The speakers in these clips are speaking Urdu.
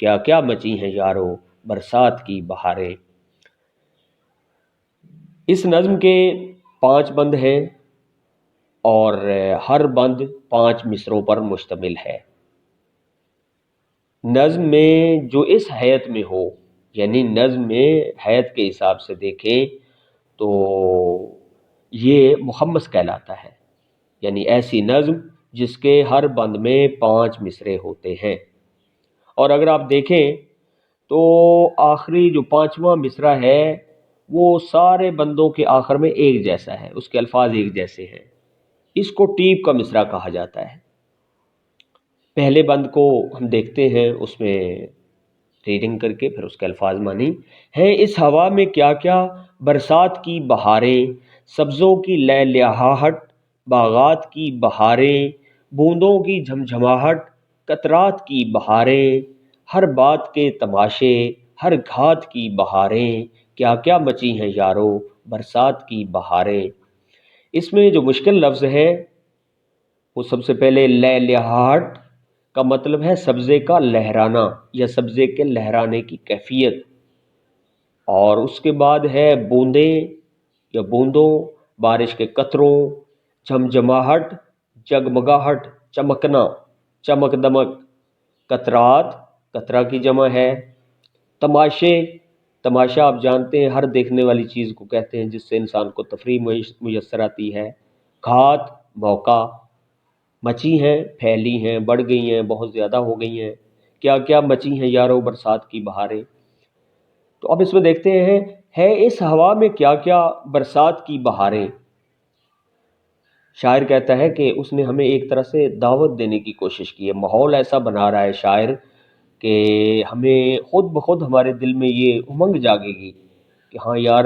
کیا کیا مچی ہیں یارو برسات کی بہاریں۔ اس نظم کے 5 بند ہیں اور ہر بند 5 مصروں پر مشتمل ہے۔ نظم میں جو اس حیت میں ہو، یعنی نظم میں حیت کے حساب سے دیکھیں تو یہ محمس کہلاتا ہے، یعنی ایسی نظم جس کے ہر بند میں 5 مصرے ہوتے ہیں۔ اور اگر آپ دیکھیں تو آخری جو 5واں مصرع ہے وہ سارے بندوں کے آخر میں ایک جیسا ہے، اس کے الفاظ ایک جیسے ہیں، اس کو ٹیپ کا مصرع کہا جاتا ہے۔ پہلے بند کو ہم دیکھتے ہیں، اس میں ریڈنگ کر کے پھر اس کے الفاظ مانی ہیں۔ اس ہوا میں کیا کیا برسات کی بہاریں، سبزوں کی لہلہاہٹ، باغات کی بہاریں، بوندوں کی جھمجھماہٹ، قطرات کی بہاریں، ہر بات کے تماشے، ہر گھات کی بہاریں، کیا کیا مچی ہیں یارو برسات کی بہاریں۔ اس میں جو مشکل لفظ ہے وہ سب سے پہلے لہلہاہٹ کا مطلب ہے سبزے کا لہرانا یا سبزے کے لہرانے کی کیفیت، اور اس کے بعد ہے بوندیں یا بوندوں، بارش کے قطروں، جھمجھماہٹ، جگمگاہٹ، چمکنا، چمک دمک، قطرات، قطرہ کی جمع ہے، تماشے، تماشا آپ جانتے ہیں ہر دیکھنے والی چیز کو کہتے ہیں جس سے انسان کو تفریح میسر آتی ہے، گھات، موقع، مچی ہیں، پھیلی ہیں، بڑھ گئی ہیں، بہت زیادہ ہو گئی ہیں، کیا کیا مچی ہیں یارو برسات کی بہاریں۔ تو اب اس میں دیکھتے ہیں ہے اس ہوا میں کیا کیا برسات کی بہاریں۔ شاعر کہتا ہے کہ اس نے ہمیں ایک طرح سے دعوت دینے کی کوشش کی ہے، ماحول ایسا بنا رہا ہے شاعر کہ ہمیں خود بخود ہمارے دل میں یہ امنگ جاگے گی کہ ہاں یار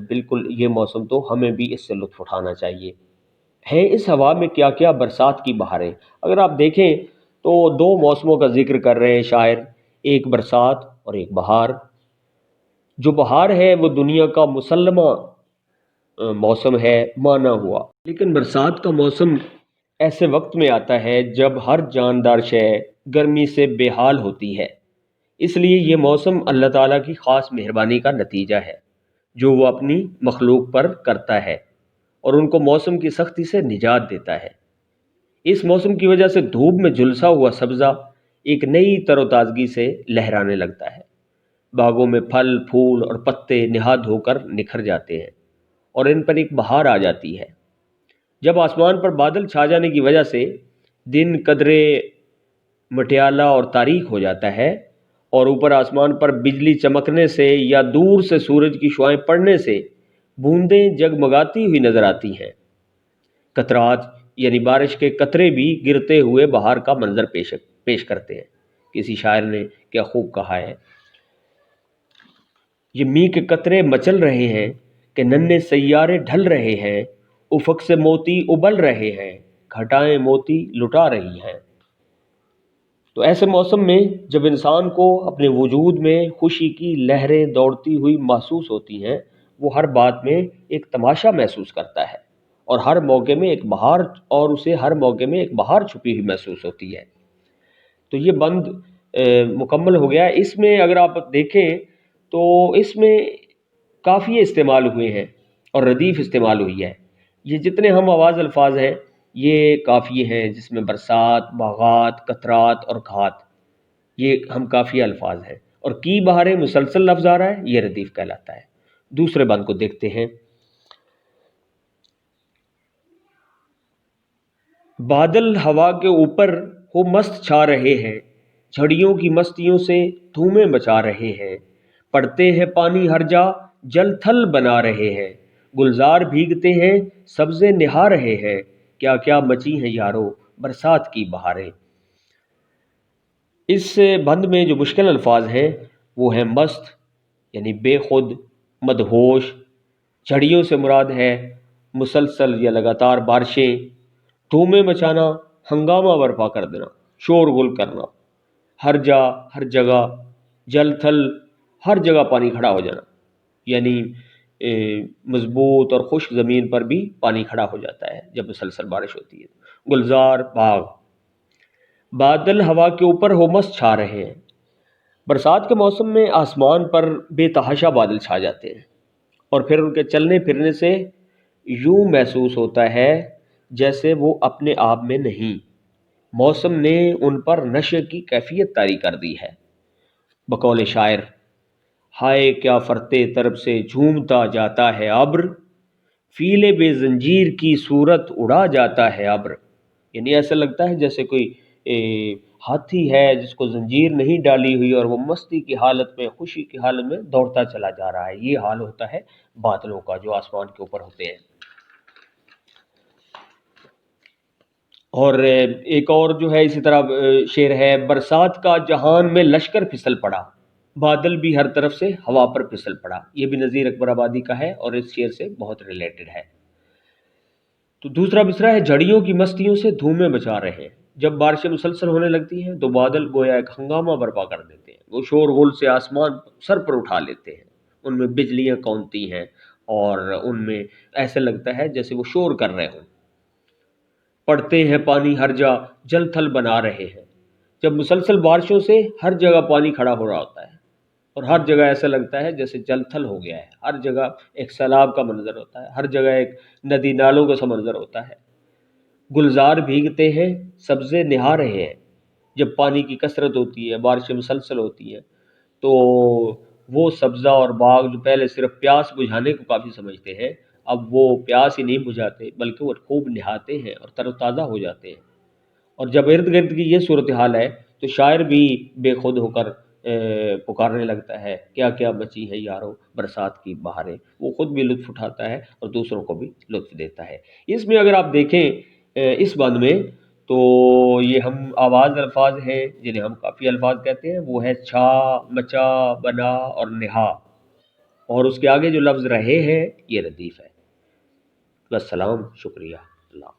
بالکل یہ موسم تو ہمیں بھی اس سے لطف اٹھانا چاہیے۔ ہے اس ہوا میں کیا کیا برسات کی بہاریں، اگر آپ دیکھیں تو 2 موسموں کا ذکر کر رہے ہیں شاعر، ایک برسات اور ایک بہار۔ جو بہار ہے وہ دنیا کا مسلمہ موسم ہے، مانا ہوا، لیکن برسات کا موسم ایسے وقت میں آتا ہے جب ہر جاندار شے گرمی سے بے حال ہوتی ہے، اس لیے یہ موسم اللہ تعالیٰ کی خاص مہربانی کا نتیجہ ہے جو وہ اپنی مخلوق پر کرتا ہے اور ان کو موسم کی سختی سے نجات دیتا ہے۔ اس موسم کی وجہ سے دھوپ میں جھلسا ہوا سبزہ ایک نئی تر و تازگی سے لہرانے لگتا ہے، باغوں میں پھل پھول اور پتے نہاد ہو کر نکھر جاتے ہیں اور ان پر ایک بہار آ جاتی ہے۔ جب آسمان پر بادل چھا جانے کی وجہ سے دن قدرے مٹیالہ اور تاریک ہو جاتا ہے اور اوپر آسمان پر بجلی چمکنے سے یا دور سے سورج کی شعائیں پڑنے سے بوندیں جگمگاتی ہوئی نظر آتی ہیں۔ قطرات یعنی بارش کے قطرے بھی گرتے ہوئے بہار کا منظر پیش کرتے ہیں۔ کسی شاعر نے کیا خوب کہا ہے، یہ می کے قطرے مچل رہے ہیں کہ ننھے سیارے ڈھل رہے ہیں، افق سے موتی ابل رہے ہیں، گھٹائیں موتی لٹا رہی ہیں۔ تو ایسے موسم میں جب انسان کو اپنے وجود میں خوشی کی لہریں دوڑتی ہوئی محسوس ہوتی ہیں، وہ ہر بات میں ایک تماشا محسوس کرتا ہے اور ہر موقع میں ایک بہار، اور اسے ہر موقع میں ایک بہار چھپی ہوئی محسوس ہوتی ہے۔ تو یہ بند مکمل ہو گیا۔ اس میں اگر آپ دیکھیں تو اس میں کافی استعمال ہوئے ہیں اور ردیف استعمال ہوئی ہے۔ یہ جتنے ہم آواز الفاظ ہیں یہ کافی ہیں، جس میں برسات، باغات، قطرات اور گھات، یہ ہم کافی الفاظ ہیں، اور کی بہاریں مسلسل لفظ آ رہا ہے، یہ ردیف کہلاتا ہے۔ دوسرے بند کو دیکھتے ہیں۔ بادل ہوا کے اوپر ہو مست چھا رہے ہیں، جھڑیوں کی مستیوں سے دھومیں مچا رہے ہیں، پڑتے ہیں پانی ہر جا جل تھل بنا رہے ہیں، گلزار بھیگتے ہیں سبزے نہا رہے ہیں، کیا کیا مچی ہیں یارو برسات کی بہاریں۔ اس بند میں جو مشکل الفاظ ہیں وہ ہیں مست یعنی بے خود، مدہوش، جھڑیوں سے مراد ہے مسلسل یا لگاتار بارشیں، دھومیں مچانا ہنگامہ برپا کر دینا، شور غل کرنا، ہر جا ہر جگہ، جل تھل ہر جگہ پانی کھڑا ہو جانا، یعنی مضبوط اور خشک زمین پر بھی پانی کھڑا ہو جاتا ہے جب مسلسل بارش ہوتی ہے۔ گلزار، باغ، بادل ہوا کے اوپر ہو مست چھا رہے ہیں، برسات کے موسم میں آسمان پر بے تحاشا بادل چھا جاتے ہیں اور پھر ان کے چلنے پھرنے سے یوں محسوس ہوتا ہے جیسے وہ اپنے آپ میں نہیں، موسم نے ان پر نشے کی کیفیت طاری کر دی ہے۔ بقول شاعر: ہائے کیا فرتے طرب سے جھومتا جاتا ہے ابر، فیلے بے زنجیر کی صورت اڑا جاتا ہے ابر۔ یعنی ایسا لگتا ہے جیسے کوئی ہاتھی ہے جس کو زنجیر نہیں ڈالی ہوئی اور وہ مستی کی حالت میں، خوشی کی حالت میں دوڑتا چلا جا رہا ہے۔ یہ حال ہوتا ہے بادلوں کا جو آسمان کے اوپر ہوتے ہیں۔ اور ایک اور جو ہے اسی طرح شعر ہے: برسات کا جہان میں لشکر پھسل پڑا، بادل بھی ہر طرف سے ہوا پر پھسل پڑا۔ یہ بھی نذیر اکبر آبادی کا ہے اور اس شعر سے بہت ریلیٹڈ ہے۔ تو دوسرا مصرع ہے: جھڑیوں کی مستیوں سے دھومیں مچا رہے ہیں، جب بارشیں مسلسل ہونے لگتی ہیں تو بادل گویا ایک ہنگامہ برپا کر دیتے ہیں، وہ شور غل سے آسمان سر پر اٹھا لیتے ہیں، ان میں بجلیاں کونتی ہیں اور ان میں ایسے لگتا ہے جیسے وہ شور کر رہے ہوں۔ پڑتے ہیں پانی ہر جا جل تھل بنا رہے ہیں، جب مسلسل بارشوں سے ہر جگہ پانی کھڑا ہو رہا ہوتا ہے اور ہر جگہ ایسا لگتا ہے جیسے جل تھل ہو گیا ہے، ہر جگہ ایک سیلاب کا منظر ہوتا ہے، ہر جگہ ایک ندی نالوں کا سا منظر ہوتا ہے۔ گلزار بھیگتے ہیں سبزے نہا رہے ہیں، جب پانی کی کثرت ہوتی ہے، بارشیں مسلسل ہوتی ہیں تو وہ سبزہ اور باغ جو پہلے صرف پیاس بجھانے کو کافی سمجھتے ہیں، اب وہ پیاس ہی نہیں بجھاتے بلکہ وہ خوب نہاتے ہیں اور تر و تازہ ہو جاتے ہیں۔ اور جب ارد گرد کی یہ صورتحال ہے تو شاعر بھی بے خود ہو کر پکارنے لگتا ہے: کیا کیا بچی ہے یارو برسات کی بہاریں۔ وہ خود بھی لطف اٹھاتا ہے اور دوسروں کو بھی لطف دیتا ہے۔ اس میں اگر آپ دیکھیں اس بند میں تو یہ ہم آواز الفاظ ہیں جنہیں ہم کافی الفاظ کہتے ہیں، وہ ہے چھا، مچا، بنا اور نہا، اور اس کے آگے جو لفظ رہے ہیں یہ ردیف ہے۔ والسلام، شکریہ، اللہ۔